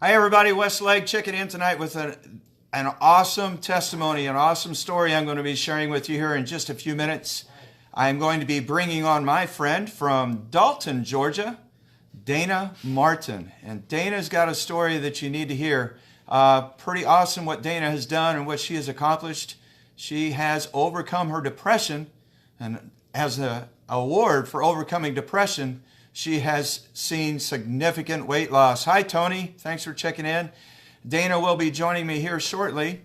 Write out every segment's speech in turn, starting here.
Hi, everybody. Westlake checking in tonight with an awesome testimony, an awesome story I'm going to be sharing with you here in just a few minutes. I'm going to be bringing on my friend from Dalton, Georgia, Dayana Martin. And Dana's got a story that you need to hear. Pretty awesome what Dana has done and what she has accomplished. She has overcome her depression, and as an award for overcoming depression, she has seen significant weight loss. Hi, Tony. Thanks for checking in. Dana will be joining me here shortly.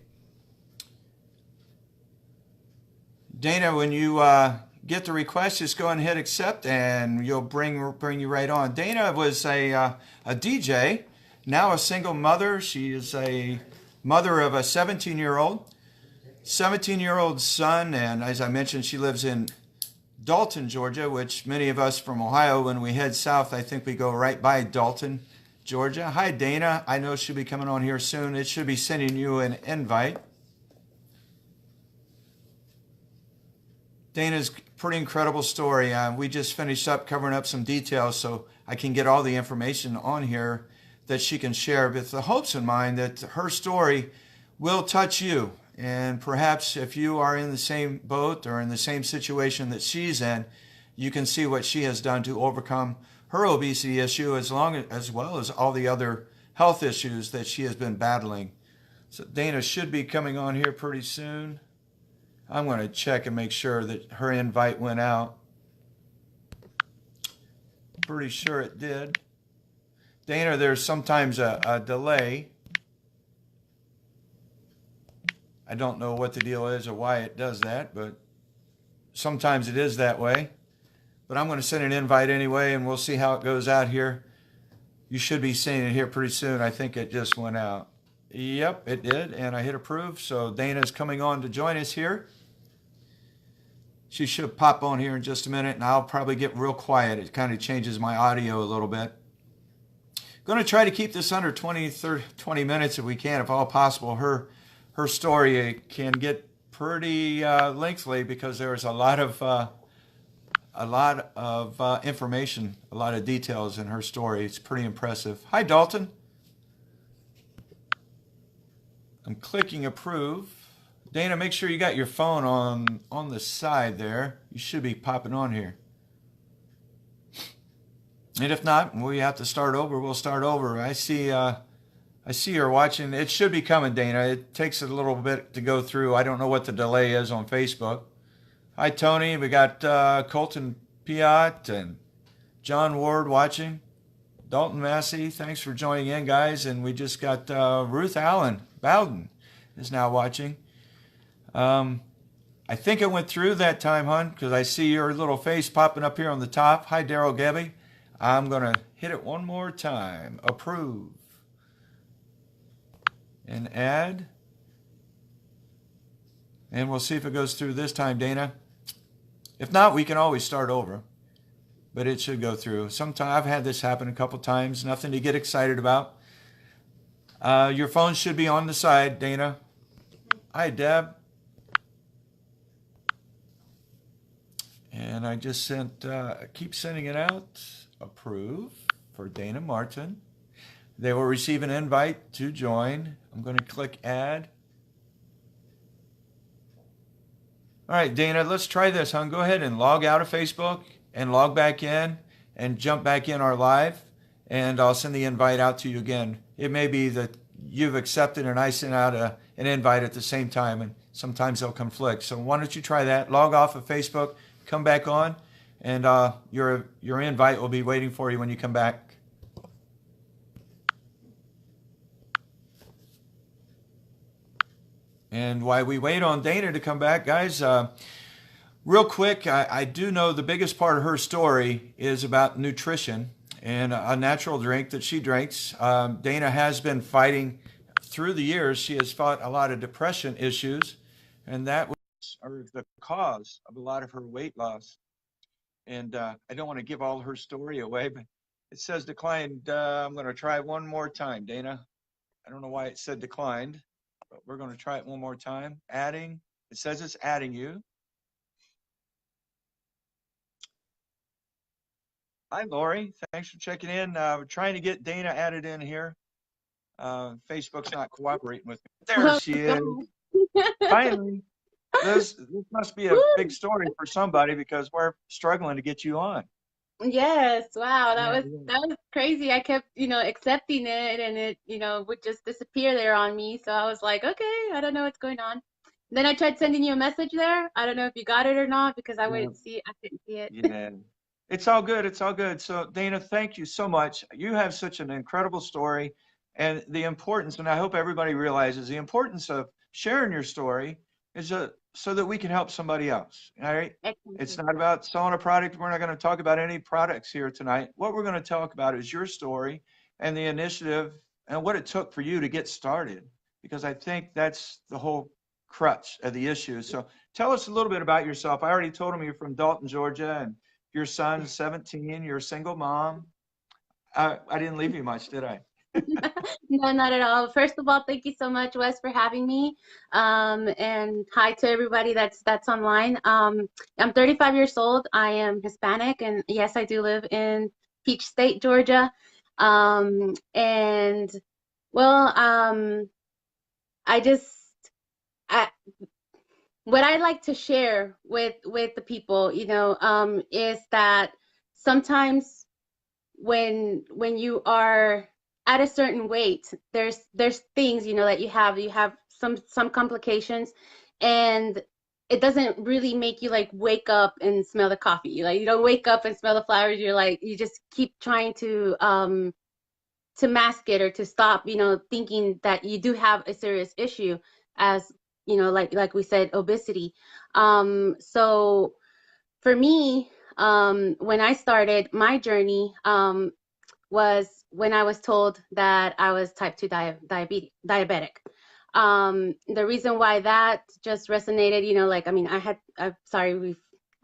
Dana, when you get the request, just go ahead and hit accept, and you'll bring you right on. Dana was a DJ, now a single mother. She is a mother of a 17-year-old son, and as I mentioned, she lives in Dalton, Georgia, which many of us from Ohio, when we head south, I think we go right by Dalton, Georgia. Hi, Dana. I know she'll be coming on here soon. It should be sending you an invite. Dana's pretty incredible story. We just finished up covering up some details so I can get all the information on here that she can share with the hopes in mind that her story will touch you. And perhaps if you are in the same boat or in the same situation that she's in, you can see what she has done to overcome her obesity issue as well as all the other health issues that she has been battling. So Dana should be coming on here pretty soon. I'm going to check and make sure that her invite went out. Pretty sure it did. Dana, there's sometimes a delay. I don't know what the deal is or why it does that, but sometimes it is that way. But I'm going to send an invite anyway, and we'll see how it goes out here. You should be seeing it here pretty soon. I think it just went out. Yep, it did, and I hit approve. So Dana's coming on to join us here. She should pop on here in just a minute, and I'll probably get real quiet. It kind of changes my audio a little bit. Going to try to keep this under 20 minutes if we can, if all possible. Her story can get pretty lengthy because there's a lot of information, a lot of details in her story. It's pretty impressive. Hi, Dalton. I'm clicking approve. Dana, make sure you got your phone on the side there. You should be popping on here. And if not, we have to start over. We'll start over. I see her watching. It should be coming, Dana. It takes a little bit to go through. I don't know what the delay is on Facebook. Hi, Tony. We got Colton Piat and John Ward watching. Dalton Massey, thanks for joining in, guys. And we just got Ruth Allen Bowden is now watching. I think it went through that time, hon, because I see your little face popping up here on the top. Hi, Daryl Gebby. I'm going to hit it one more time. Approve. And add. And we'll see if it goes through this time, Dana. If not, we can always start over. But it should go through. Sometimes I've had this happen a couple times. Nothing to get excited about. Your phone should be on the side, Dana. Hi, Deb. And I just sent, keep sending it out. Approve for Dayana Martin. They will receive an invite to join. I'm going to click add. All right, Dana, let's try this, hon. Go ahead and log out of Facebook and log back in and jump back in our live. And I'll send the invite out to you again. It may be that you've accepted and I sent out an invite at the same time, and sometimes they'll conflict. So why don't you try that? Log off of Facebook, come back on, and your invite will be waiting for you when you come back. And while we wait on Dana to come back, guys, real quick, I do know the biggest part of her story is about nutrition and a natural drink that she drinks. Dana has been fighting through the years. She has fought a lot of depression issues, and that was the cause of a lot of her weight loss. And I don't want to give all her story away, but it says declined. I'm going to try one more time, Dana. I don't know why it said declined, but we're going to try it one more time. Adding. It says it's adding you. Hi, Lori. Thanks for checking in. We're trying to get Dana added in here. Facebook's not cooperating with me. There Oh, she is. God. Finally, this must be a big story for somebody because we're struggling to get you on. Yes, wow, Yeah, that was crazy. I kept, accepting it and it, would just disappear there on me. So I was like, okay, I don't know what's going on. Then I tried sending you a message there. I don't know if you got it or not because yeah, I couldn't see it. yeah. It's all good. It's all good. So, Dana, thank you so much. You have such an incredible story and the importance, and I hope everybody realizes the importance of sharing your story is so that we can help somebody else. All right. It's Excellent. not about selling a product. We're not going to talk about any products here tonight. What we're going to talk about is your story and the initiative and what it took for you to get started, because I think that's the whole crutch of the issue. So, tell us a little bit about yourself. I already told them you're from Dalton, Georgia, and your son's 17. You're a single mom. I didn't leave you much, did I? No, not at all. First of all, thank you so much, Wes, for having me. And hi to everybody that's online. I'm 35 years old. I am Hispanic, and yes, I do live in Peach State, Georgia. And well, I just I, what I like to share with the people, is that sometimes when you are at a certain weight, there's things, that you have some complications, and it doesn't really make you like wake up and smell the coffee. Like you don't wake up and smell the flowers. You're like you just keep trying to mask it or to stop, thinking that you do have a serious issue, as like we said, obesity. So for me, when I started my journey, was when I was told that I was type 2 diabetic. The reason why that just resonated, like, I mean, I'm sorry,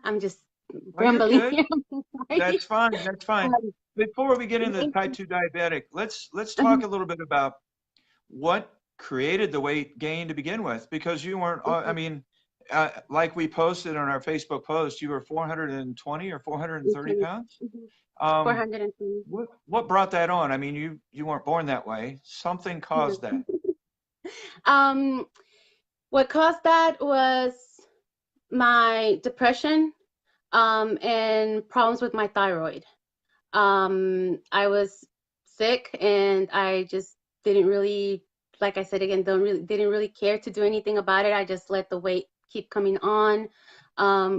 I'm just Well, you're rambling good. here. I'm so That's sorry. fine. That's fine. Um, Before we get into the type 2 diabetic, let's talk a little bit about what created the weight gain to begin with, because you weren't. I mean, like we posted on our Facebook post, you were 420 or 430 pounds. Um, 420. what brought that on? I mean, you weren't born that way. Something caused that. Um, what caused that was my depression, and problems with my thyroid. I was sick and I just didn't really, like I said again, didn't really care to do anything about it. I just let the weight keep coming on.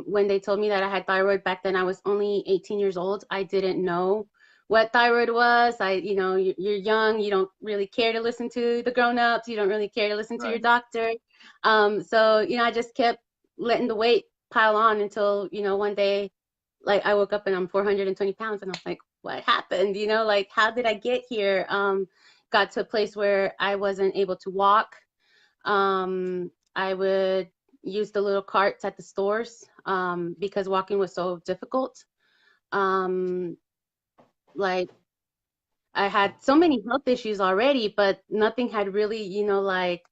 When they told me that I had thyroid back then, I was only 18 years old. I didn't know what thyroid was. You're young, you don't really care to listen to the grown-ups, you don't really care to listen to your Right. doctor. So, I just kept letting the weight pile on until, one day, like I woke up and I'm 420 pounds and I was like, what happened? Like how did I get here? Got to a place where I wasn't able to walk. I would use the little carts at the stores, because walking was so difficult. Um, like I had so many health issues already, but nothing had really, like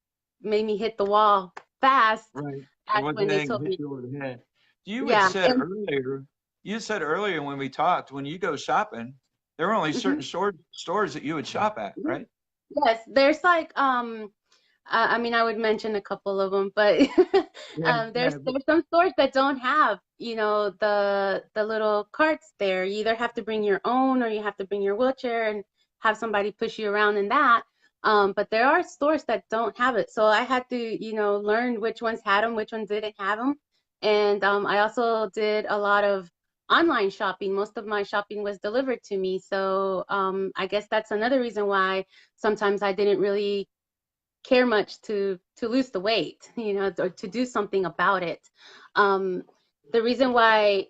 made me hit the wall fast Right. It as wasn't when they anything told hit me. you over the head. You had Yeah. said earlier, you said earlier when we talked, when you go shopping, there are only certain Mhm. stores that you would shop at, right? Yes, there's like I mean, I would mention a couple of them, but Yeah. there's Yeah. there's some stores that don't have, the little carts there. You either have to bring your own or you have to bring your wheelchair and have somebody push you around in that. But there are stores that don't have it, so I had to, learn which ones had them, which ones didn't have them, and I also did a lot of online shopping. Most of my shopping was delivered to me, so I guess that's another reason why sometimes I didn't really care much to lose the weight, or to do something about it. Um, the reason why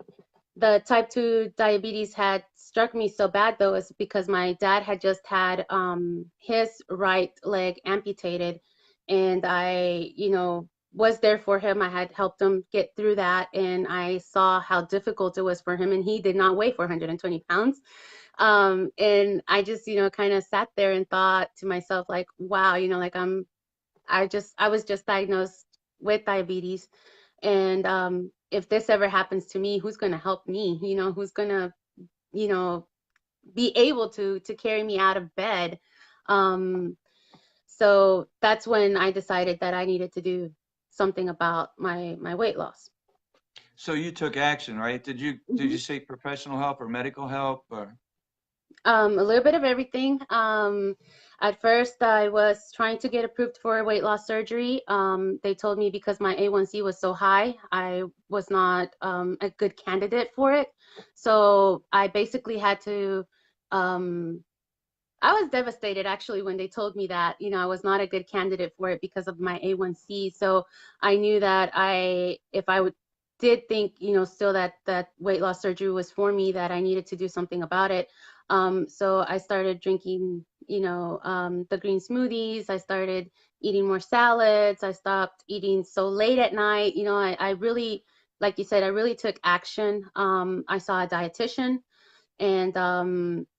the type 2 diabetes had struck me so bad though is because my dad had just had his right leg amputated, and I, was there for him. I had helped him get through that, and I saw how difficult it was for him, and he did not weigh 420 pounds. And I just, kind of sat there and thought to myself, like, wow, like I was just diagnosed with diabetes. And if this ever happens to me, who's going to help me? Who's going to, you know, be able to carry me out of bed? Um, So that's when I decided that I needed to do something about my weight loss. So you took action, right? Did you Mhm. seek professional help or medical help or? A little bit of everything. At first, I was trying to get approved for weight loss surgery. They told me because my A1C was so high, I was not a good candidate for it. So I basically had to. Um, I was devastated actually when they told me that, I was not a good candidate for it because of my A1C. So I knew that if I did think, still that weight loss surgery was for me, that I needed to do something about it. So I started drinking, the green smoothies. I started eating more salads. I stopped eating so late at night. I really, like you said, I really took action. I saw a dietitian and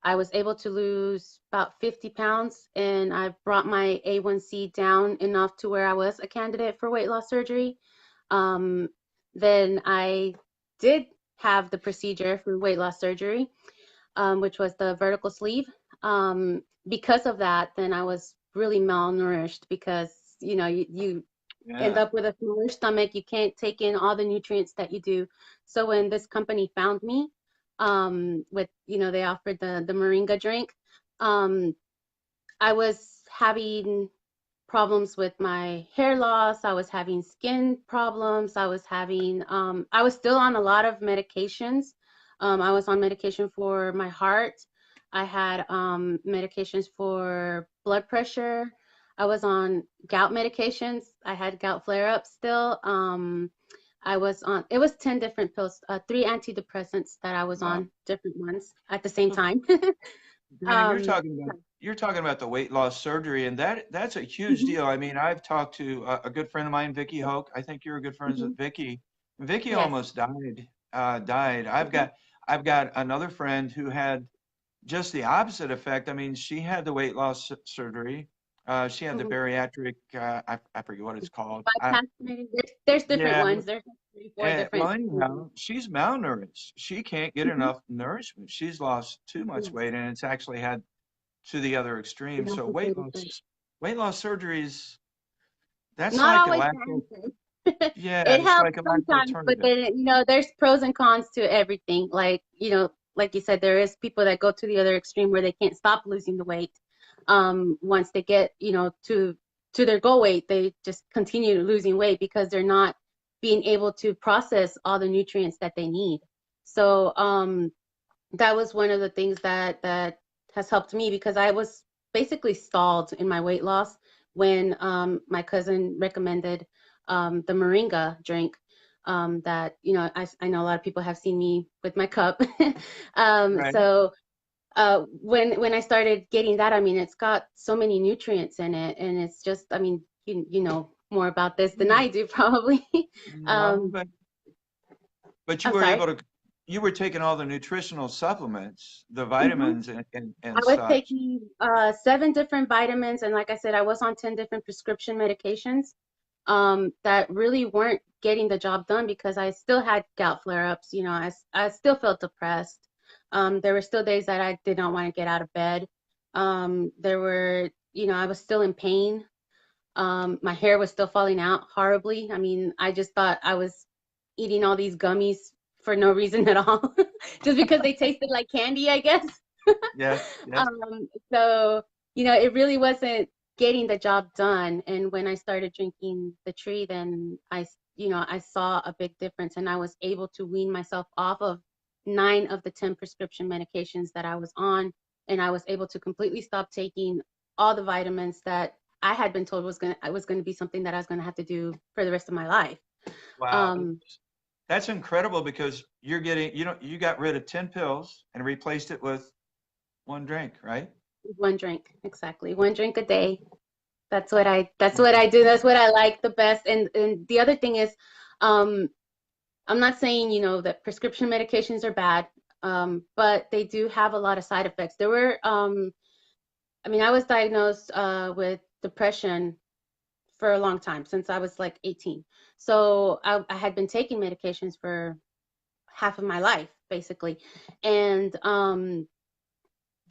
I was able to lose about 50 pounds, and I brought my A1C down enough to where I was a candidate for weight loss surgery. Um, then I did have the procedure for weight loss surgery, which was the vertical sleeve. Because of that, then I was really malnourished because you end Yeah. up with a smaller stomach. You can't take in all the nutrients that you do. So when this company found me, with they offered the Moringa drink, um, I was having problems with my hair loss. I was having skin problems. I was still on a lot of medications. I was on medication for my heart. I had medications for blood pressure. I was on gout medications. I had gout flare-ups still. It was 10 different pills, three antidepressants that I was Wow. on, different ones at the same So time. Dana, you're um, talking about the weight loss surgery, and that's a huge mhm, deal. I mean, I've talked to a good friend of mine, Vicky Hoke. I think you're a good friends mhm, with Vicky. Vicky yes. almost died. Died. Mhm, I've got another friend who had just the opposite effect. I mean, she had the weight loss surgery. She had the mhm. bariatric. I forget what it's called. Bypass maybe. There's different Yeah. ones. There's like three, four Well, different. anyhow, she's malnourished. She can't get Mhm. enough nourishment. She's lost too much Yes. weight, and it's actually had to the other extreme. So Complicated, but weight loss surgeries, that's not like a always lack the of, answer. yeah, It it's helps like a lack of sometimes, but alternative. then there's pros and cons to everything. Like you said, there is people that go to the other extreme where they can't stop losing the weight. Once they get to their goal weight, they just continue losing weight because they're not being able to process all the nutrients that they need. So that was one of the things that has helped me because I was basically stalled in my weight loss when my cousin recommended the Moringa drink. That I know a lot of people have seen me with my cup. Right. So when I started getting that, I mean, it's got so many nutrients in it, and it's just, I mean, you know more about this than Yeah. I do probably. No, um, but I'm sorry. you were taking all the nutritional supplements, the Mhm. vitamins I and was such. taking 7 different vitamins, and like I said, I was on 10 different prescription medications that really weren't getting the job done because I still had gout flare-ups. I still felt depressed. There were still days that I did not want to get out of bed. I was still in pain. My hair was still falling out horribly. I mean, I just thought I was eating all these gummies for no reason at all, just because they tasted like candy, I guess. Yes, yes. So, it really wasn't getting the job done. And when I started drinking the tree, then I saw a big difference and I was able to wean myself off of 9 of the 10 prescription medications that I was on. And I was able to completely stop taking all the vitamins that I had been told was going to be something that I was going to have to do for the rest of my life. Wow. Um, That's incredible because you got rid of 10 pills and replaced it with one drink, right? one drink, exactly. One drink a day. That's what I do. That's what I like the best. And the other thing is, um, I'm not saying, that prescription medications are bad, but they do have a lot of side effects. I mean, I was diagnosed with depression for a long time, since I was like 18. So I had been taking medications for half of my life, basically. And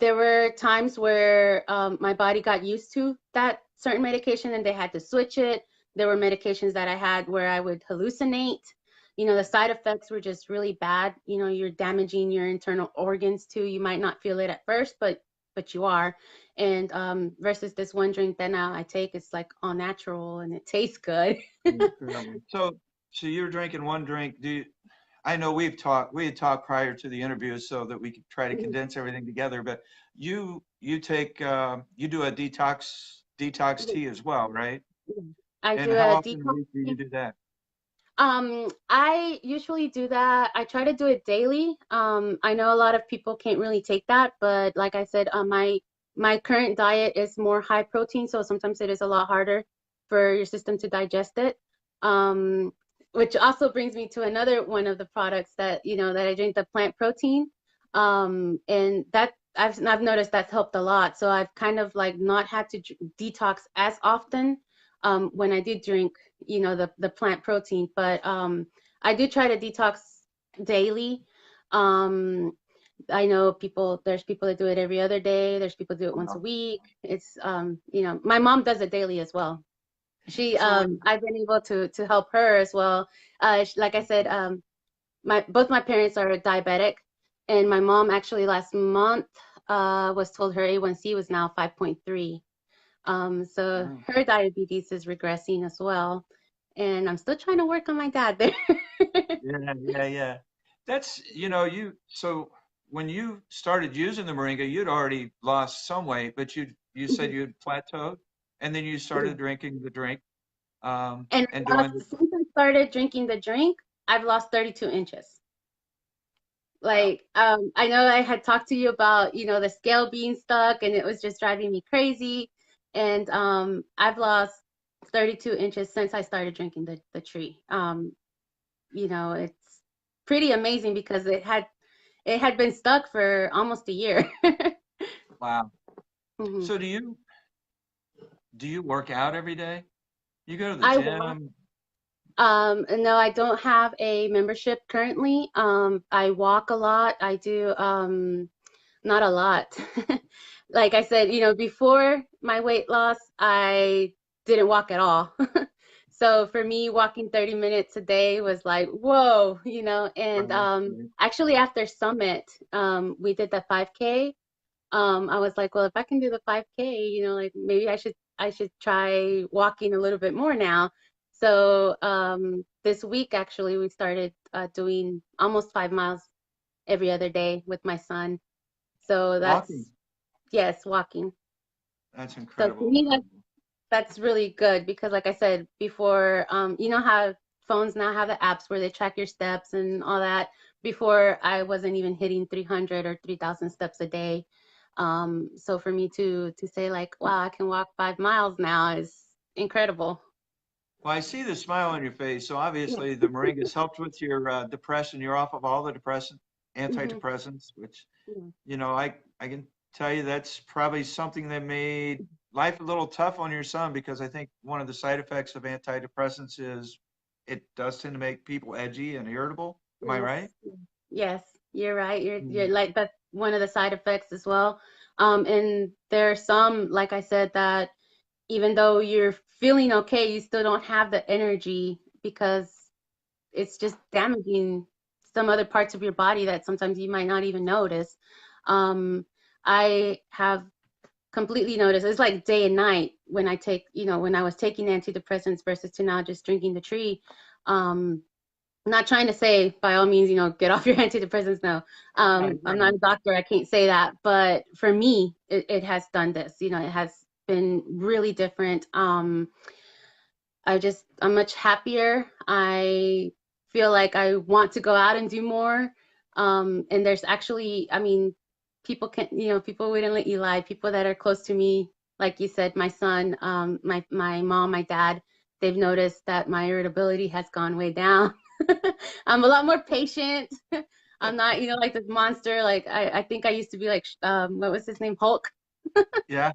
there were times where my body got used to that certain medication and they had to switch it. There were medications that I had where I would hallucinate. The side effects were just really bad. You're damaging your internal organs too. You might not feel it at first, but you are. And versus this one drink that now I take, it's like all natural and it tastes good. Incredible. So you're drinking one drink. I know we had talked prior to the interview so that we could try to condense everything together, but you take you do a detox tea as well, right? I And do how a often a detox. week do you do that? I usually do that. I try to do it daily. I know a lot of people can't really take that, but like I said, my current diet is more high protein, so sometimes it is a lot harder for your system to digest it. Um, which also brings me to another one of the products that I drink, the plant protein. And that I've noticed that's helped a lot. So I've kind of like not had to detox as often when I did drink the plant protein, but I do try to detox daily. um I know there's people that do it every other day, there's people do it once a Wow. week. It's my mom does it daily as well. So when I've been able to help her as well. Like I said, my both my parents are diabetic, and my mom actually last month was told her A1C was now 5.3. So wow. her diabetes is regressing as well. And I'm still trying to work on my dad there. Yeah. That's, so when you started using the Moringa, you'd already lost some weight, but you said you'd plateaued and then you started drinking the drink, And and I doing lost, since I started drinking the drink, I've lost 32 inches. wow. Like, I know I had talked to you about, the scale being stuck and it was just driving me crazy. And I've lost 32 inches since I started drinking the tree. It's pretty amazing because it had been stuck for almost a year. Wow. Mhm. So do you work out every day? You go to the I walk. gym? No, I don't have a membership currently. I walk a lot. I do not a lot. Like I said, before my weight loss, I didn't walk at all. So for me, walking 30 minutes a day was like, whoa, and Right, right. actually after Summit, we did the 5K. I was like, well, if I can do the 5K, like maybe I should try walking a little bit more now. So this week actually we started doing almost 5 miles every other day with my son. So Walking. yes, walking. That's So to incredible. me, that's really good because like I said before, you know how phones now have the apps where they track your steps and all that. Before I wasn't even hitting 300 or 3,000 steps a day. So for me to say like, wow, I can walk 5 miles now is incredible. Well, I see the smile on your face. So Yeah. obviously the Moringa's helped with your depression. You're off of all the Hmm. antidepressants, which, Yeah. I can tell you that's probably something that made life a little tough on your son because I think one of the side effects of antidepressants is it does tend to make people edgy and irritable. Am I Yes. right? Yes, you're right. You're Mm. like that's one of the side effects as well. And there are some, like I said, that even though you're feeling okay, you still don't have the energy because it's just damaging some other parts of your body that sometimes you might not even notice. Um, I have completely noticed it's like day and night when when I was taking antidepressants versus to now just drinking the tree. I'm not trying to say by all means, get off your antidepressants. No, Right, I'm right. not a doctor. I can't say that. But for me, it has done this. It has been really different. I'm much happier. I feel like I want to go out and do more. And there's actually, I mean, people wouldn't let you lie. People that are close to me, like you said, my son, my mom, my dad, they've noticed that my irritability has gone way down. I'm a lot more patient. I'm not, like this monster. Like I think I used to be like, what was his name? Hulk. Yeah.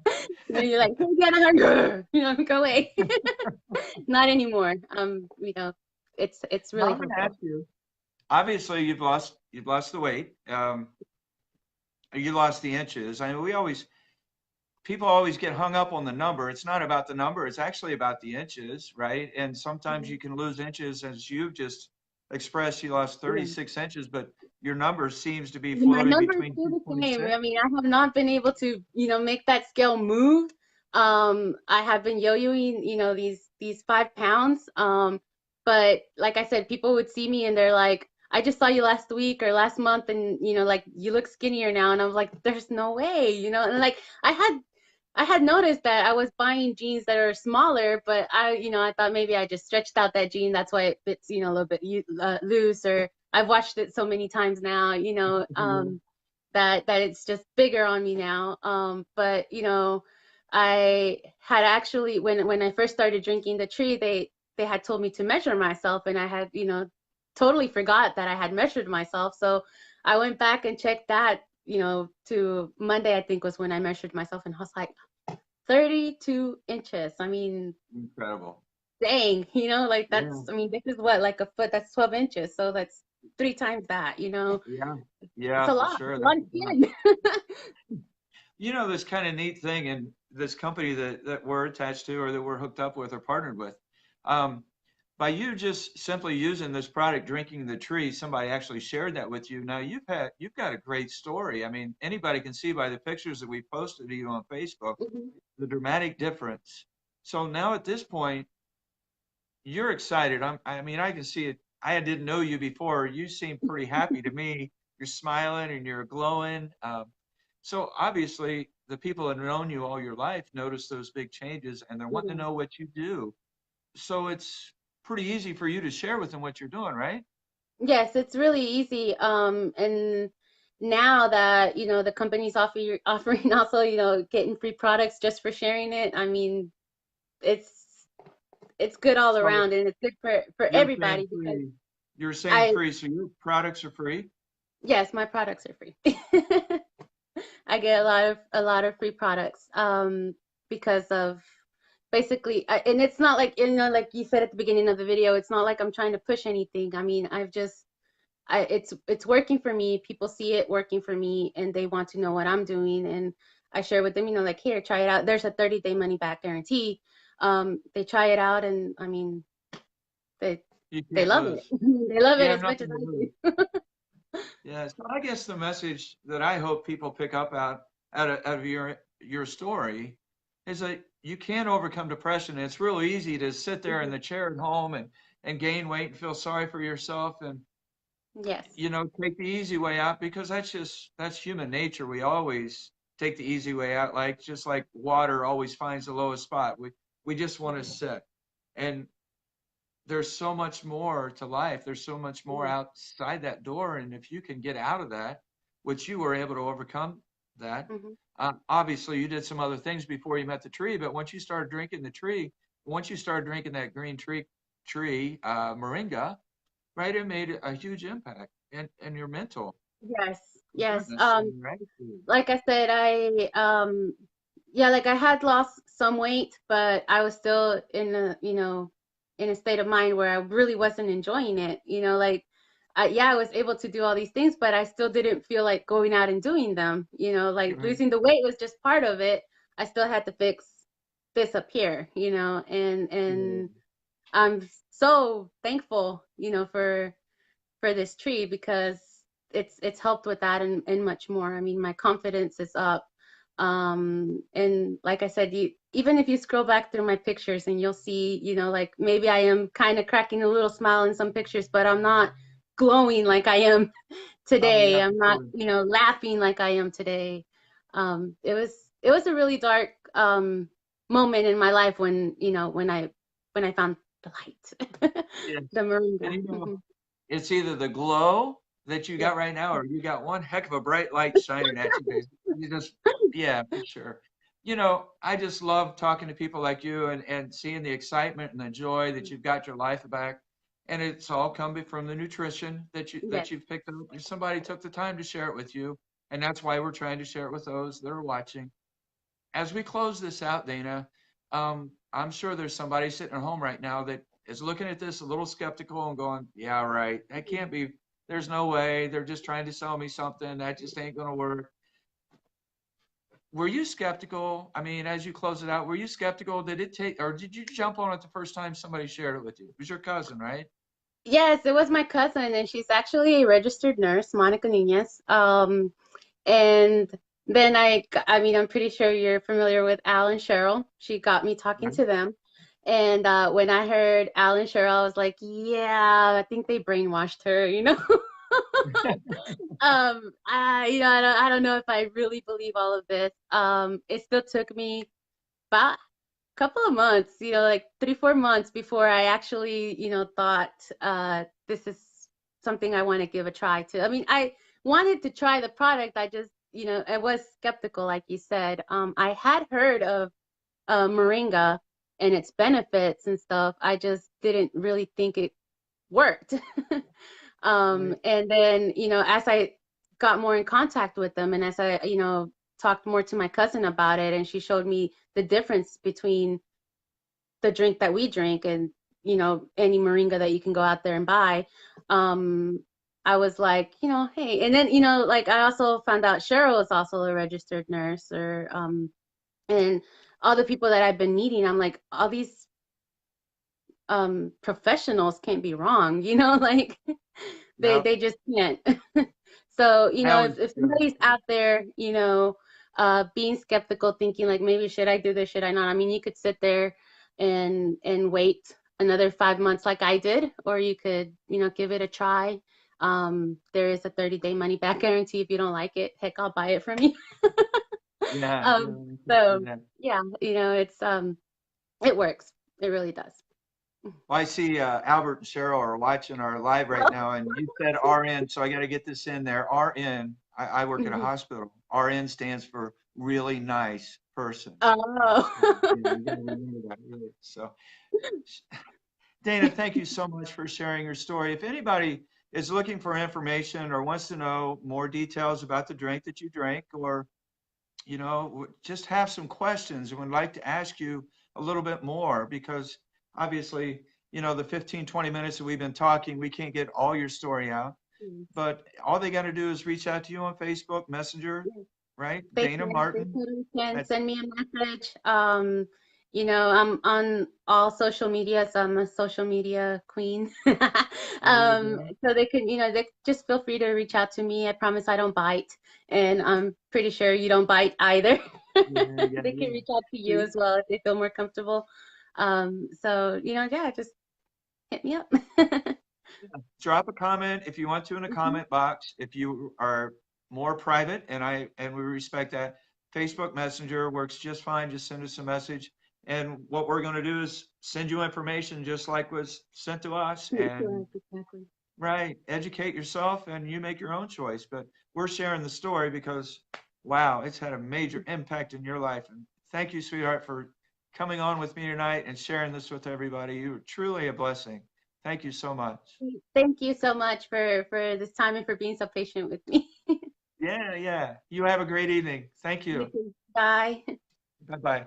You're like, hey, get out of here, go away. Not anymore. It's Now really I'm going to ask helpful. you. Obviously, you've lost the weight. You lost the inches. I mean, people always get hung up on the number. It's not about the number. It's actually about the inches, right? And sometimes Mhm. you can lose inches, as you've just expressed. You lost Yeah. 36 inches, but your number seems to be My floating number is between still the same. 226. I mean, I have not been able to, make that scale move. I have been yo-yoing, these 5 pounds. But like I said, people would see me and they're like, I just saw you last week or last month, and like you look skinnier now. And I was like, there's no way, and like I had noticed that I was buying jeans that are smaller, but I thought maybe I just stretched out that jean. That's why it fits, a little bit loose. Or I've watched it so many times now, that it's just bigger on me now. But I had actually, when I first started drinking the tree, they had told me to measure myself, and I had totally forgot that I had measured myself. So I went back and checked that. To Monday, I think was when I measured myself, and I was like, 32 inches. I mean, Incredible. dang, like Yeah. I mean, this is what, like a foot, that's 12 inches. So that's three times that. Yeah. It's Yeah, a for lot. sure. It's a lot That's of a lot. skin. This kind of neat thing in this company that we're attached to or that we're hooked up with or partnered with. Um, by you just simply using this product, drinking the tree, somebody actually shared that with you. Now you've got a great story. I mean, anybody can see by the pictures that we posted to you on Facebook Mhm. the dramatic difference. So now at this point, you're excited. I mean, I can see it. I didn't know you before. You seem pretty happy to me. You're smiling and you're glowing. So obviously, the people that have known you all your life notice those big changes, and they're wanting to Yeah. know what you do. So it's pretty easy for you to share with them what you're doing, right? Yes, it's really easy. And now that, the company's offering also, getting free products just for sharing it. I mean, it's it's good all So around, and it's good for you're saying everybody because free. You're saying I free, so your products are free. yes, my products are free. I get a lot of free products because of basically, and it's not like, like you said at the beginning of the video, it's not like I'm trying to push anything. I mean, it's working for me. People see it working for me, and they want to know what I'm doing, and I share with them, like, here, try it out. There's a 30-day money back guarantee. They try it out, and I mean, they You they can't love it. lose. They love You it have as much nothing as to I lose. do. Yeah, so I guess the message that I hope people pick up out of your story is that you can overcome depression. It's real easy to sit there in the chair at home and gain weight and feel sorry for yourself and Yes. take the easy way out because that's human nature. We always take the easy way out, like just like water always finds the lowest spot. We just want to sit. And there's so much more to life. There's so much more Mhm. outside that door. And if you can get out of that, which you were able to overcome that, Mhm. obviously you did some other things before you met the tree, but once you started drinking that green tree, Moringa, right, it made a huge impact and your mental Yes. Yes. awareness and your attitude. Like I said, yeah, like I had lost some weight, but I was still in a state of mind where I really wasn't enjoying it. Like, yeah, I was able to do all these things, but I still didn't feel like going out and doing them. Like Right. losing the weight was just part of it. I still had to fix this up here, Yeah. and I'm so thankful, for this tree because it's helped with that and much more. I mean, my confidence is up. And like I said, even if you scroll back through my pictures and you'll see, like maybe I am kind of cracking a little smile in some pictures, but I'm not glowing like I am Oh today. yeah, for I'm not, sure. laughing like I am today. It was a really dark moment in my life when I found the light, Yes. the And moringa. Hmm. it's either the glow that you Yeah. got right now, or you got one heck of a bright light shining at you, Daisy. You just, yeah, for sure. I just love talking to people like you and seeing the excitement and the joy that you've got your life back. And it's all coming from the nutrition Yes. that you've picked up. Somebody took the time to share it with you. And that's why we're trying to share it with those that are watching. As we close this out, Dana, I'm sure there's somebody sitting at home right now that is looking at this a little skeptical and going, yeah, right. That can't be, there's no way. They're just trying to sell me something. That just ain't going to work. were you skeptical? I mean, as you close it out, were you skeptical? Did it take, or did you jump on it the first time somebody shared it with you? It was your cousin, right? Yes, it was my cousin, and she's actually a registered nurse, Monica Nunez. And then I mean, I'm pretty sure you're familiar with Al and Cheryl. She got me talking Right. to them. And when I heard Al and Cheryl, I was like, yeah, I think they brainwashed her, you know? I don't know if I really believe all of this. It still took me about a couple of months, like 3, 4 months before I actually, thought this is something I want to give a try to. I mean, I wanted to try the product. I just, I was skeptical, like you said. I had heard of Moringa and its benefits and stuff. I just didn't really think it worked. Right. And then, as I got more in contact with them and as I, talked more to my cousin about it, and she showed me the difference between the drink that we drink and, any Moringa that you can go out there and buy. Um, I was like, hey, and then, like I also found out Cheryl is also a registered nurse and all the people that I've been meeting, I'm like, all these professionals can't be wrong, like they No, they just can't. So, I always if feel somebody's out there, being skeptical, thinking like maybe should I do this, should I not? I mean, you could sit there and wait another 5 months like I did, or you could, give it a try. There is a 30-day money back guarantee if you don't like it. Heck, I'll buy it from you. yeah, yeah, Um, I can see so that. yeah, it works. It really does. Well, I see Albert and Cheryl are watching our live right now, and you said RN, so I got to get this in there. RN, I work at a Mhm. hospital. RN stands for really nice person. So, yeah, Oh. you got to remember that, really. So, Dana, thank you so much for sharing your story. If anybody is looking for information or wants to know more details about the drink that you drink, or just have some questions and would like to ask you a little bit more because obviously, the 15, 20 minutes that we've been talking, we can't get all your story out, but all they got to do is reach out to you on Facebook Messenger, right? Dana They Martin. totally can That's send me a message. I'm on all social media, so I'm a social media queen. there you go. So they can, they just feel free to reach out to me. I promise I don't bite, and I'm pretty sure you don't bite either. Yeah, yeah, They can yeah. reach out to you See, as well if they feel more comfortable. So yeah, just hit me up. drop a comment if you want to in the Mhm. comment box. If you are more private, and we respect that, Facebook Messenger works just fine. Just send us a message. And what we're going to do is send you information just like was sent to us. And Correct, exactly. right, educate yourself and you make your own choice. But we're sharing the story because, wow, it's had a major impact in your life. And thank you, sweetheart, for coming on with me tonight and sharing this with everybody. You were truly a blessing. Thank you so much. Thank you so much for this time and for being so patient with me. Yeah, yeah. You have a great evening. Thank You you. too. Bye. Bye bye.